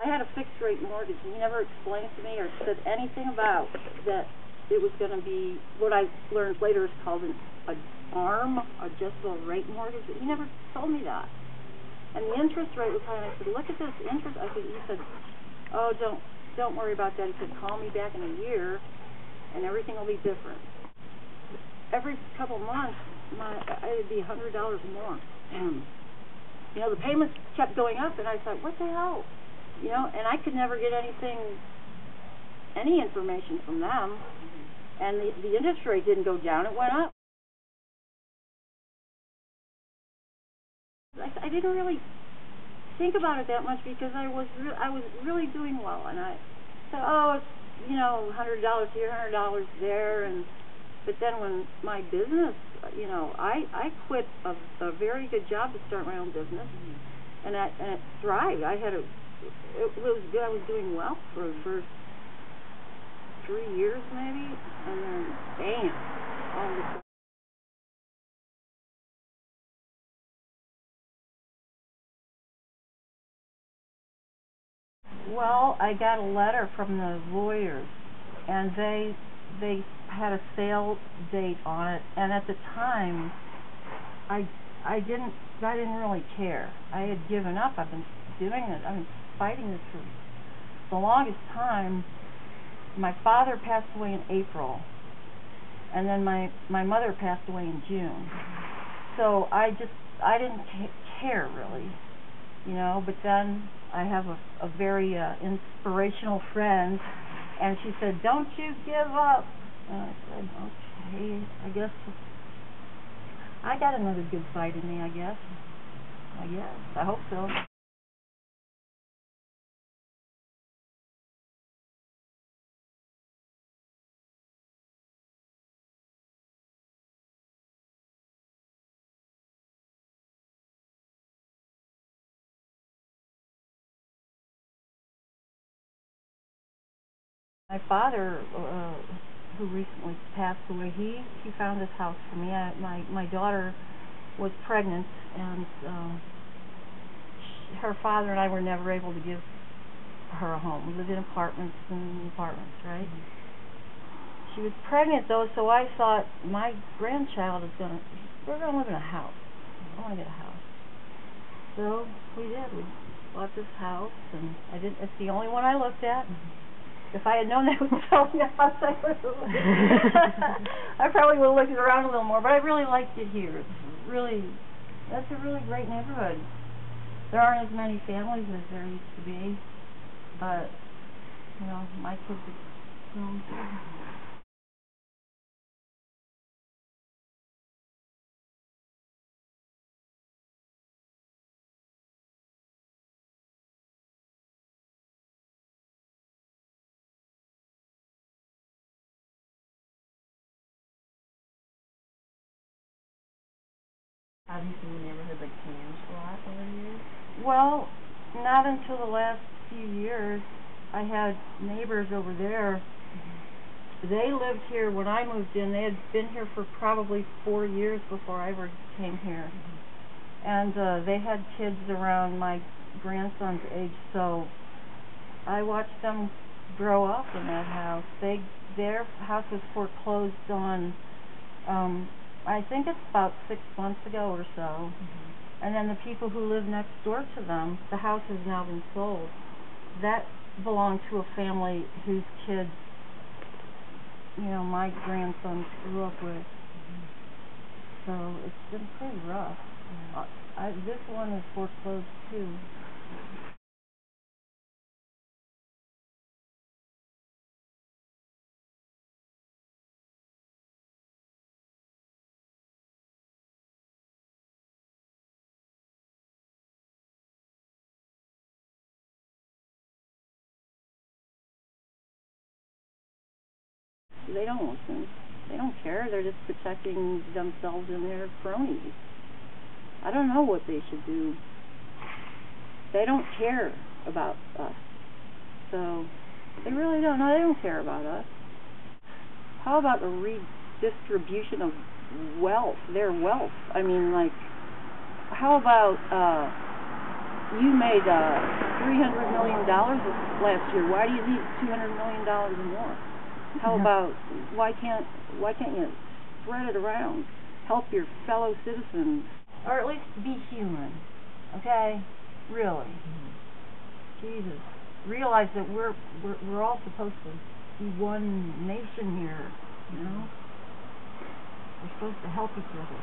I had a fixed rate mortgage, and he never explained to me or said anything about that it was going to be what I learned later is called an ARM, adjustable rate mortgage. He never told me that. And the interest rate was high, and I said, look at this interest. He said, oh, don't worry about that. He said, call me back in a year, and everything will be different. Every couple months, it'd be $100 more. And, you know, the payments kept going up, and I thought, what the hell? You know, and I could never get any information from them. And the interest rate didn't go down, it went up. I didn't really think about it that much because I was really doing well, and I said, oh, it's, you know, $100 here, $100 there, but then when my business, you know, I quit a very good job to start my own business, and it thrived. It was good. I was doing well for the first 3 years maybe, and then bam, all of a sudden. Well, I got a letter from the lawyers, and they had a sale date on it, and at the time, I didn't really care. I had given up. I've been doing it. I've been fighting this for the longest time. My father passed away in April, and then my mother passed away in June. So I didn't care really, you know. But then I have a very inspirational friend, and she said, "Don't you give up." And I said, "Okay, I guess I got another good fight in me. I guess. I hope so." My father, who recently passed away, he found this house for me. My daughter was pregnant, and her father and I were never able to give her a home. We lived in apartments, right? She was pregnant though, so I thought my grandchild we're gonna live in a house. I want to get a house. So we did. We bought this house, and it's the only one I looked at. If I had known that was selling the house, I probably would have looked around a little more, but I really liked it here. That's a really great neighborhood. There aren't as many families as there used to be, but, you know, my kids are grown too. Have you seen the neighborhood like change a lot over the years? Well, not until the last few years. I had neighbors over there. They lived here when I moved in. They had been here for probably 4 years before I ever came here. And they had kids around my grandson's age, so I watched them grow up in that house. Their house was foreclosed on, I think it's about 6 months ago or so. And then the people who live next door to them, the house has now been sold. That belonged to a family whose kids, you know, my grandson grew up with. So it's been pretty rough. This one is foreclosed too. They don't listen. They don't care. They're just protecting themselves and their cronies. I don't know what they should do. They don't care about us. So they really don't know. They don't care about us. How about the redistribution of wealth, their wealth? I mean, like, how about you made $300 million last year. Why do you need $200 million or more? How about why can't you spread it around? Help your fellow citizens, or at least be human. Okay, really. Jesus, realize that we're all supposed to be one nation here. You know, we're supposed to help each other.